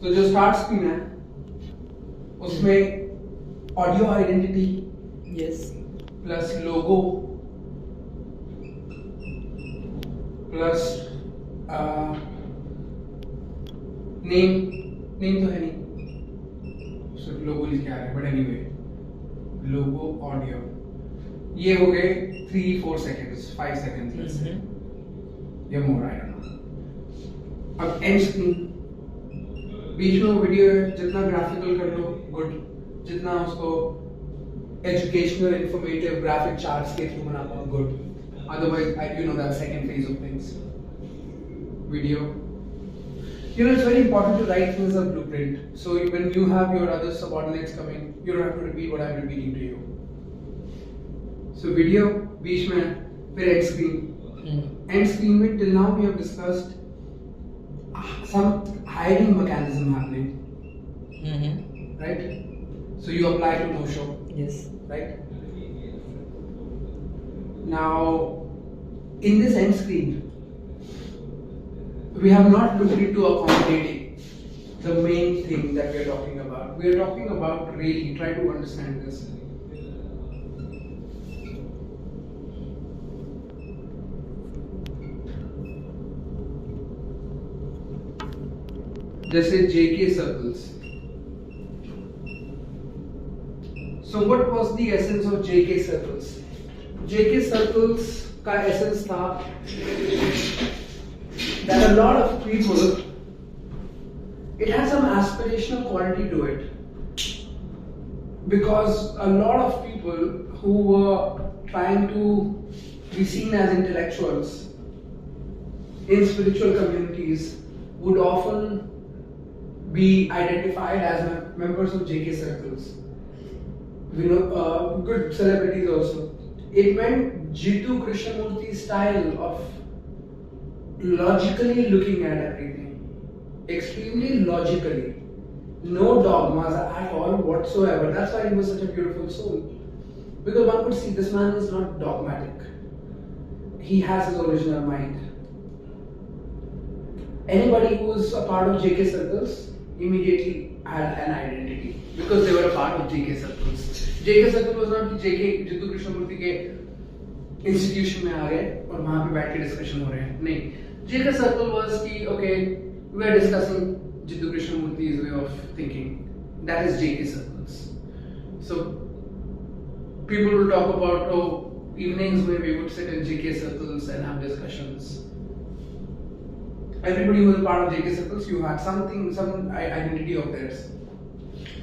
तो जो start screen है उसमें ऑडियो आइडेंटिटी यस प्लस लोगो प्लस नेम तो है नहीं, सिर्फ लोगो लिखा है, बट एनीवे लोगो ऑडियो ये हो गए 3-4 सेकेंड्स 5 सेकेंड्स लेट्स से या मोर, आई डोंट नो। अब एंड स्क्रीन, बीच में वीडियो है, जितना ग्राफिकल कर लो गुड, जितना उसको एजुकेशनल इंफॉर्मेटिव ग्राफिक चार्ट्स के थ्रू बना पाओ good, otherwise you know that second phase of things video. You know, it's very important to write things as a blueprint, so when you have your other subordinates coming, you don't have to repeat what I'm repeating to you. So video बीच में, फिर end screen. End screen में till now we have discussed some hiring mechanism happening, right? So you apply to no show, yes, right? Now in this end screen we have not looked into accommodating the main thing that we are talking about. We are talking about really try to understand this. जैसे JK circles. So what was the essence of JK circles? JK circles का essence था that a lot of people, it has some aspirational quality to it, because a lot of people who were trying to be seen as intellectuals in spiritual communities would often be identified as members of JK circles. We know good celebrities also. It meant Jiddu Krishnamurti style of logically looking at everything, extremely logically, no dogmas at all whatsoever. That's why he was such a beautiful soul, because one could see this man is not dogmatic, he has his original mind. Anybody who was a part of JK circles immediately had an identity because they were a part of JK circles. JK circle was not JK Jiddu Krishnamurthy के institution में आ गए और वहां पे बैठ के discussion हो रहे हैं, नहीं। JK circle was कि okay, we are discussing Jiddu Krishnamurti's way of thinking. That is JK circles. So people will talk about evenings where we would sit in JK circles and have discussions. Everybody who was part of JK circles, you had some identity of theirs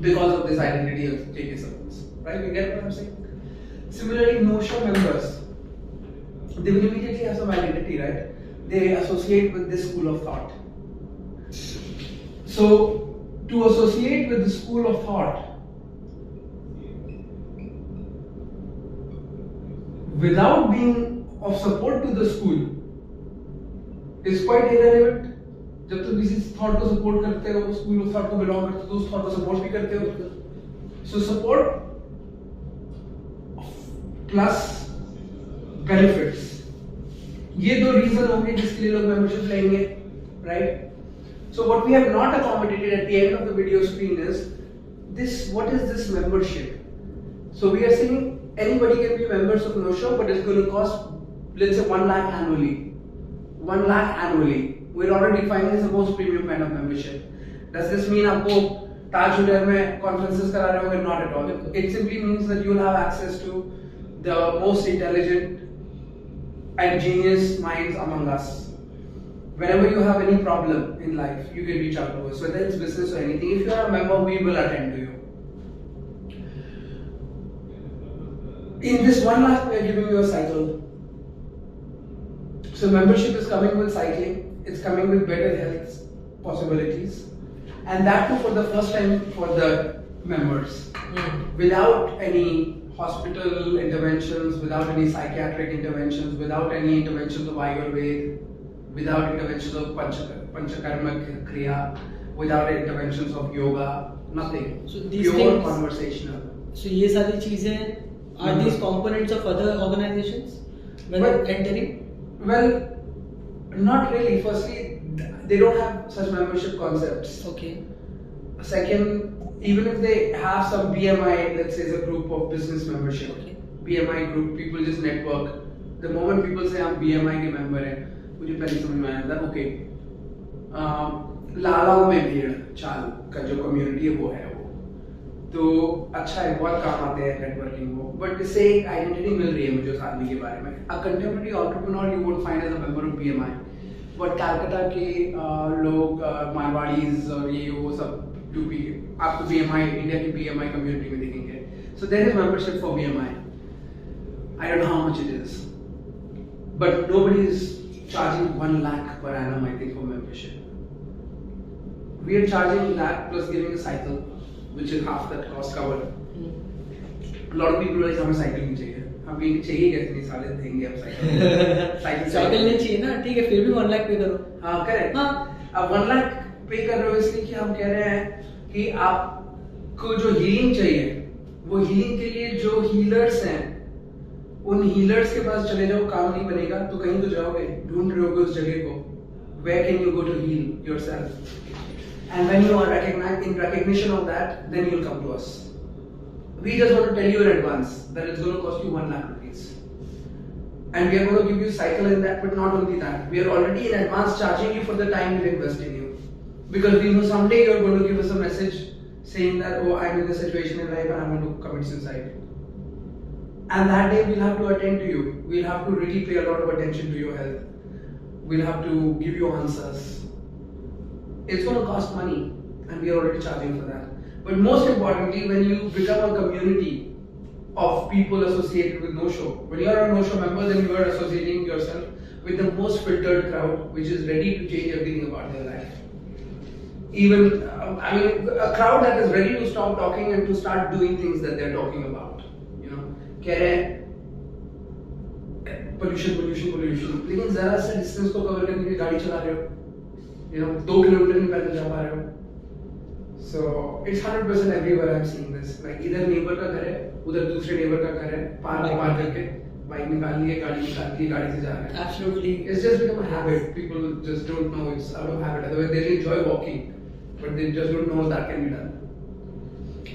because of this identity of JK circles, right? You get what I'm saying? Similarly, no-show members, they will immediately have some identity, right? They associate with this school of thought. So, to associate with the school of thought without being of support to the school is quite irrelevant. जब तुम किसी thought को support करते हो, school of thought को belong करते हो, तो उस thought को support भी करते हो. So support plus benefits. ये दो रीजन होंगे जिसके लिए लोग मेंबरशिप लेंगे, right? So what we have not accommodated at the end of the video screen is this: what is this membership? So we are saying anybody can be members of No Show, but it's going to cost, let's say, 1 lakh annually. 1 lakh annually. We're already defining as the most premium kind of membership. Does this mean आपको ताज hotel में conferences करा रहे होंगे? Not at all. It simply means that you'll have access to the most intelligent and genius minds among us. Whenever you have any problem in life, you can reach out to us, whether it's business or anything. If you are a member, we will attend to you. In this 1 lakh, we are giving you a cycle. So membership is coming with cycling, it's coming with better health possibilities, and that too for the first time for the members, without any hospital interventions, without any psychiatric interventions, without any interventions of Ayurveda, without interventions of Panchakarma Kriya, without interventions of yoga, nothing. So these pure things, conversational. So ये सारी चीजें are these components of other organizations when entering? Well, not really. Firstly, they don't have such membership concepts. Okay. Second, even if they have some BMI, let's say, as a group of business membership, Okay. BMI group, people just network. The moment people say I'm BMI के member हैं, मुझे पहले समझ में आया था, okay, लालाओं में भीड़ चाल का जो community है वो तो अच्छा है, बहुत काम आते हैं नेटवर्किंग को, बट इससे एक आइडेंटिटी मिल रही है मुझे उस आदमी के बारे में. A contemporary entrepreneur you would find as a member of BMI, but Calcutta के लोग मारवाड़ीज और ये वो सब यूपी आपको BMI इंडिया की BMI कम्युनिटी में दिखेंगे. So there is membership for BMI. I don't know how much it is, but nobody is charging 1 lakh per annum, I think, for membership. We are charging lakh plus giving a cycle, which is half that cost covered. A lot of people are like, हमें cycle नहीं चाहिए. हमें चाहिए कैसे नहीं, साले देंगे हम साइकिल. साइकिल नहीं चाहिए ना, ठीक है, फिर भी 1 लाख पे करो. हाँ करेक्ट. हाँ. अब 1 लाख पे कर रहे हो इसलिए कि हम कह रहे हैं कि आपको जो हीलिंग चाहिए, वो हीलिंग के लिए जो हीलर्स हैं, उन हीलर्स के पास चले जाओ. काम नहीं बनेगा तो कहीं तो जाओगे, ढूंढ रहे होगे उस जगह को. Where can you go to heal yourself? And when you are recognized in recognition of that, then you'll come to us. We just want to tell you in advance that it's going to cost you 1 lakh rupees. And we are going to give you cycle in that, but not only that. We are already in advance charging you for the time we invest in you. Because we know someday you're going to give us a message saying that, oh, I'm in this situation in life and I want to commit suicide. And that day we'll have to attend to you. We'll have to really pay a lot of attention to your health. We'll have to give you answers. It's going to cost money, and we are already charging for that. But most importantly, when you become a community of people associated with No-Show, when you are a No-Show member, then you are associating yourself with the most filtered crowd, which is ready to change everything about their life. Even, a crowd that is ready to stop talking and to start doing things that they're talking about. You know, कह रहे हैं pollution, लेकिन जरा सा distance को cover करने के लिए गाड़ी चला रहे हो. You know, 2 किलोमीटर नहीं पैदल जा पा रहे हो. So it's 100% everywhere I'm seeing this. Like इधर नेबर का घर है, उधर दूसरे नेबर का घर है, पार करके बाइक निकाल लिए, गाड़ी निकाल के गाड़ी से जा रहे हैं. Absolutely. It's just become a habit. People just don't know it's out of habit. Otherwise they enjoy walking, but they just don't know that can be done.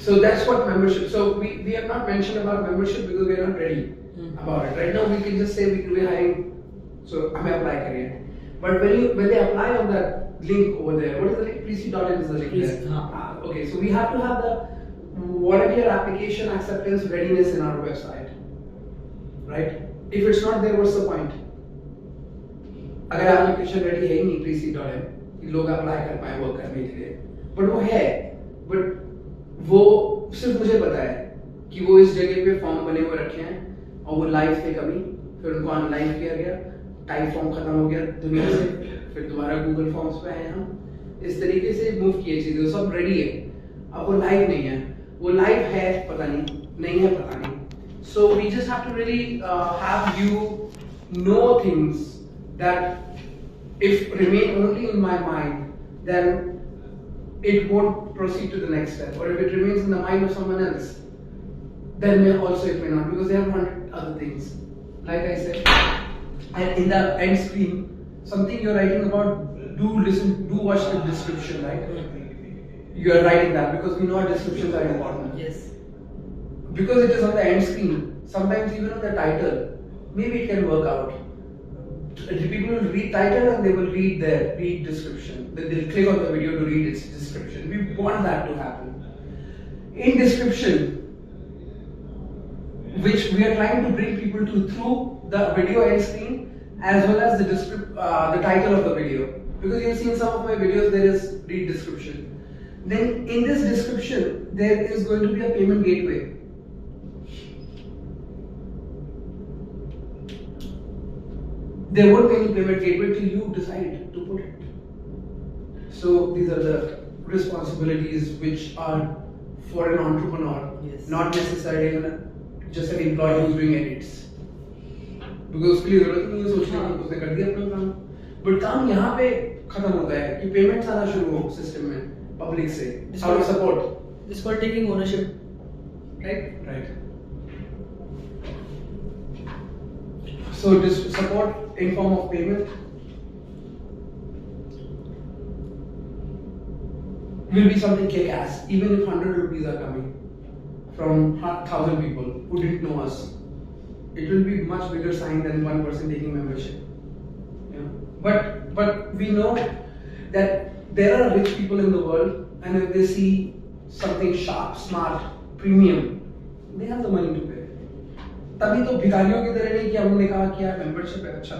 So that's what membership. So we have not mentioned about membership because we are not ready about it. Right now we can just say we're hiring. So हमें apply करिए. But when they apply on that link over there, what is the link? Prisi.in is the link there. Okay, so we have to have the volunteer application acceptance readiness in our website, right? If it's not there, what's the point? अगर application ready है ही नहीं Prisi.in, कि लोग apply कर पाए work करने के लिए, but वो है, but वो सिर्फ मुझे पता है कि वो इस जगह पे फॉर्म बने हुए रखे हैं और वो लाइव थे कभी, फिर उनको अनलाइव किया गया, टाइप फॉर्म खत्म हो गया दुनिया से, फिर दोबारा गूगल फॉर्म्स पे आए हम. इस तरीके से मूव किए चीजें, सब रेडी है. अब वो लाइव नहीं है, वो लाइव है पता नहीं है पता नहीं. So we just have to really have you know things that if remain only in my mind, then it won't proceed to the next step. Or if it remains in the mind of someone else, then also it may not, because they have wanted other things. Like I said, and in the end screen, something you're writing about, do watch the description, right? You are writing that because we know our descriptions are important. Yes. Because it is on the end screen, sometimes even on the title, maybe it can work out. People will read title and they will read description. They'll click on the video to read its description. We want that to happen. In description, which we are trying to bring people to through the video end screen as well as the title of the video. Because you've seen some of my videos, there is read description. Then in this description, there is going to be a payment gateway. There won't be any payment gateway till you decide to put it. So these are the responsibilities which are for an entrepreneur, Yes. not necessarily just an employee who's doing edits. Because उसके लिए जरूरत नहीं है सोचने की, उसने कर दिया अपना काम. But काम यहाँ पे खत्म होता है कि पेमेंट्स आना शुरू हो सिस्टम में पब्लिक से, out of support. This is called taking ownership, right? Right. So this support in form of payment. will be something kick-ass, even if 100 rupees are coming from 1,000 people who didn't know us. It will be much bigger sign than one person taking membership. Yeah. But we know that there are rich people in the world, and if they see something sharp, smart, premium, they have the money to pay. तभी तो भिखारियों की तरह नहीं कि हमने कहा कि यार मेंबरशिप है, अच्छा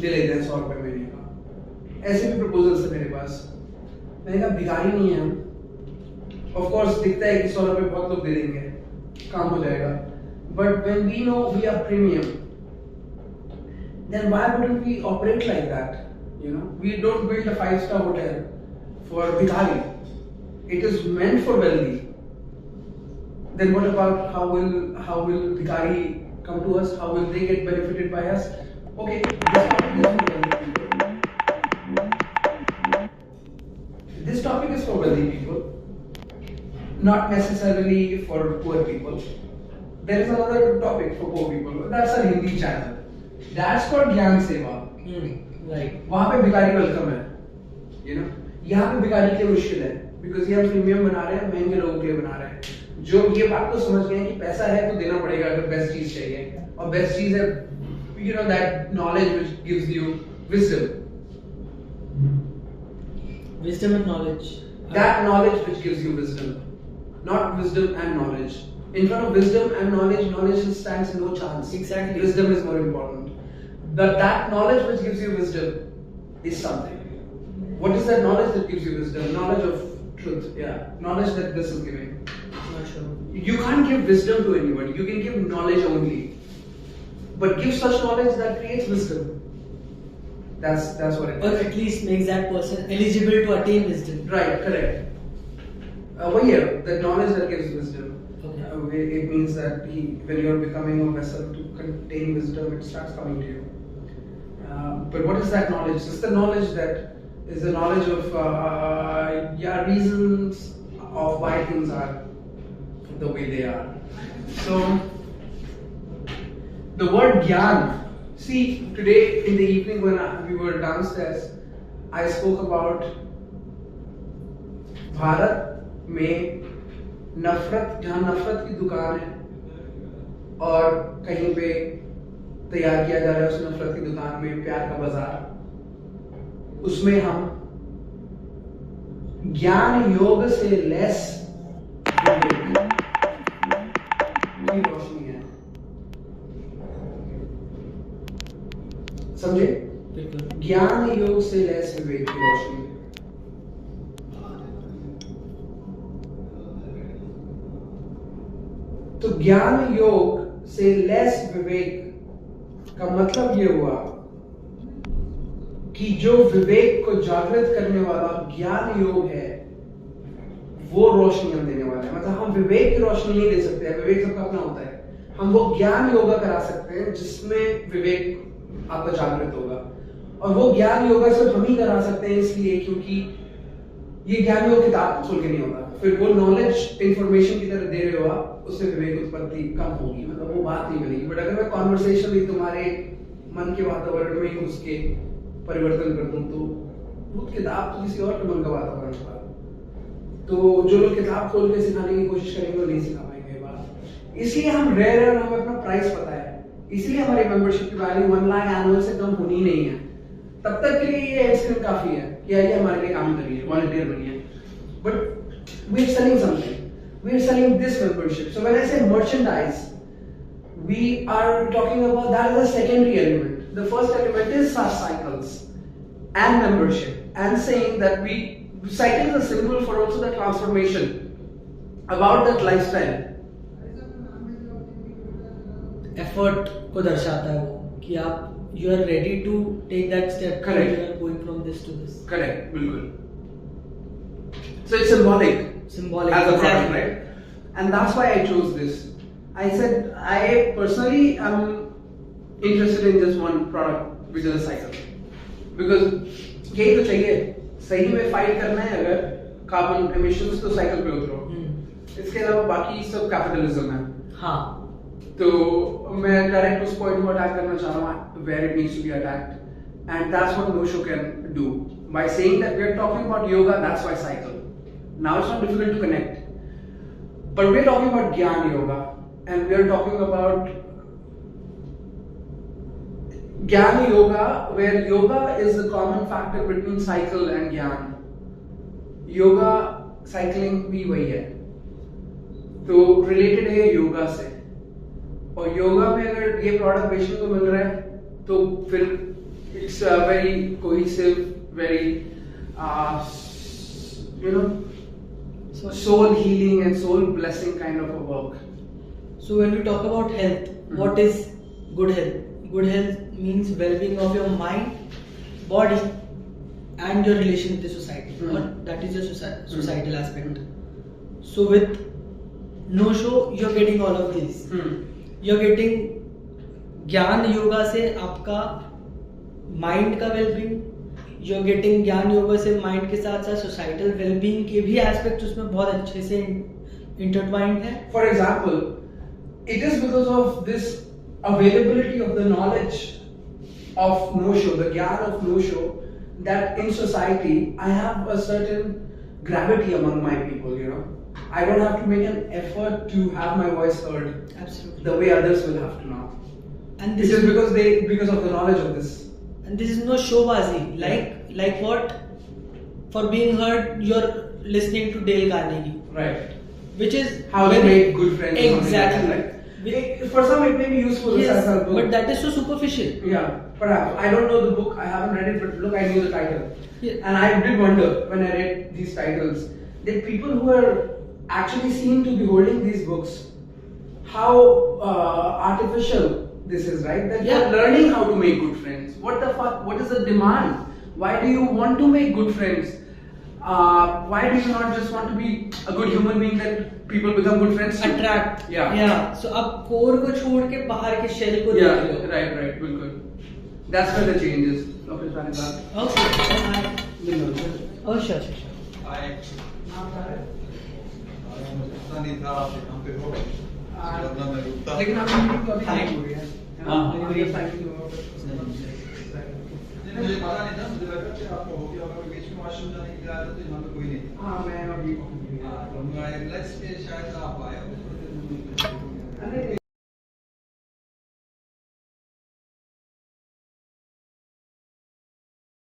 ले लेते हैं 100 रुपए महीने का. ऐसे भी प्रपोजल्स है मेरे पास. मैंने कहा भिखारी नहीं है हम. ऑफ कोर्स दिखता है कि 100 रुपए बहुत लोग दे देंगे, काम हो जाएगा. But when we know we are premium, then why wouldn't we operate like that? You know, we don't build a 5-star hotel for bhikhari. It is meant for wealthy. Then what about how will bhikhari come to us? How will they get benefited by us? Okay, this topic is for wealthy people, not necessarily for poor people. There is another topic for poor people. That's a Hindi channel. That's called Gyan Seva. Right. वहाँ पे भिखारी welcome है. You know, यहाँ पे भिखारी के लिए मुश्किल है. Because ये हम प्रीमियम बना रहे हैं, महंगे लोगों के लिए बना रहे हैं. जो ये बात तो समझ गए हैं कि पैसा है तो देना पड़ेगा अगर बेस्ट चीज चाहिए. और बेस्ट चीज है, you know, that knowledge which gives you wisdom. Wisdom and knowledge. That knowledge which gives you wisdom, not wisdom and knowledge. In front of wisdom and knowledge stands no chance. Exactly. Wisdom is more important. But that knowledge which gives you wisdom is something. What is that knowledge that gives you wisdom? Knowledge of truth. Yeah. Knowledge that this is giving. Not sure. You can't give wisdom to anybody. You can give knowledge only. But give such knowledge that creates wisdom. That's what it Or is. at least makes that person eligible to attain wisdom. Right, correct. Well, yeah, the knowledge that gives wisdom. Okay. It means that when you're becoming a vessel to contain wisdom, it starts coming to you. But what is that knowledge? It's the knowledge that is the knowledge of reasons of why things are the way they are. So the word Gyan. See, today in the evening when we were downstairs, I spoke about Bharat में नफरत, जहाँ नफरत की दुकान है और कहीं पे तैयार किया जा रहा है उस नफरत की दुकान में प्यार का बाजार, उसमें हम ज्ञान योग से लेस रोशनी है. समझे? ज्ञान योग से लेस विवेक की रोशनी. तो ज्ञान योग से लेस विवेक का मतलब ये हुआ कि जो विवेक को जागृत करने वाला ज्ञान योग है वो रोशनी हम देने वाले हैं. मतलब हम विवेक की रोशनी नहीं दे सकते हैं, विवेक सबका अपना होता है. हम वो ज्ञान योगा करा सकते हैं जिसमें विवेक आपका जागृत होगा. और वो ज्ञान योगा सिर्फ हम ही करा सकते हैं इसलिए क्योंकि ये ज्ञान योग किताब खोल के नहीं होता. फिर वो नॉलेज इंफॉर्मेशन की तरह दे रहे हो आप, उससे विवेक उत्पत्ति कम होगी, मतलब वो बात नहीं बनेगी. बट अगर मैं कॉन्वर्सेशनली तुम्हारे मन के वातावरण में घुस के परिवर्तन कर दूं तो वो किताब तो किसी और के मन का वातावरण होगा. तो जो लोग किताब खोल के सिखाने की कोशिश करेंगे वो नहीं सिखा पाएंगे ये बात. इसलिए हम रेयर है और हमें अपना प्राइस पता है. इसलिए हमारी मेंबरशिप की वैल्यू 1 लाख एनुअल से कम होनी नहीं है. तब तक के लिए ये एक्सपीरियंस काफी है कि आइए हमारे लिए काम करिए, वॉलंटियर बनिए. But we are selling something. We are selling this membership. So when I say merchandise, we are talking about that as a secondary element. The first element is SaaS cycles and membership, and saying that cycle is a symbol for also the transformation about that lifestyle. Effort को दर्शाता है वो कि आप you are ready to take that step. Correct. You are going from this to this. Correct, बिल्कुल. So it's symbolic. Symbolic. As a product, Exactly. right? And that's why I chose this. I said I personally am interested in just one product, which is a cycle, because यही तो चाहिए. सही में fight करना है अगर carbon emissions तो cycle पे उतरो. इसके अलावा बाकी सब कैपिटलिज्म है. हाँ. तो मैं डायरेक्ट उस पॉइंट को अटैक करना चाह रहा हूँ where it needs to be attacked, and that's what Osho can do by saying that we are talking about yoga. That's why cycle. Now it's not difficult to connect. But we're talking about Gyan Yoga, and we're talking about Gyan Yoga, where yoga is a common factor between cycle and Gyan. Yoga cycling भी वही है, तो related है योगा से, और योगा में अगर ये product बेचने को मिल रहा है, तो फिर it's a very cohesive, very soul healing and soul blessing kind of a work. So when we talk about health, what is good health? Good health means well-being of your mind, body, and your relation with the society. Or that is your societal aspect. So with no show, you're getting all of these. You're getting ज्ञान योगा से आपका mind का wellbeing, you're getting ज्ञान योगा से mind के साथ साथ societal wellbeing के भी एस्पेक्ट उसमें बहुत अच्छे से इंटरट्वाइंड है. For example, it is because of this availability of the knowledge of no-show, the gyan of no-show, that in society I have a certain gravity among my people, I don't have to make an effort to have my voice heard. Absolutely. The way others will have to now. And this is because of the knowledge of this. And this is no showbazi. Like what? For being heard, you're listening to Dale Carnegie. Right. Which is how to make good friends. Exactly. Right? For some, it may be useful. Yes, as a book. but that is so superficial. Yeah, perhaps. I don't know the book. I haven't read it, but look, I knew the title. Yeah. And I did wonder when I read these titles that people who are actually seen to be holding these books, how artificial this is, right? That you're learning how to make good friends. What the fuck? What is the demand? Why do you want to make good friends? Why do you not just want to be a good human being that people become good friends to? Attract. Yeah. So अब core को छोड़ के बाहर के shell को देख लो. Right. बिल्कुल. That's where the change is. Okay. Oh, sure. लेकिन आपकी मीटिंग तो अभी नहीं हो रही है. मुझे पता नहीं था, मुझे लगा कि आपको हो गया होगा, बीच में वॉशरूम जाने के लिए आया था तो यहाँ पे कोई नहीं था. मैं अभी तो मैं रिलैक्स के शायद आप आए हो.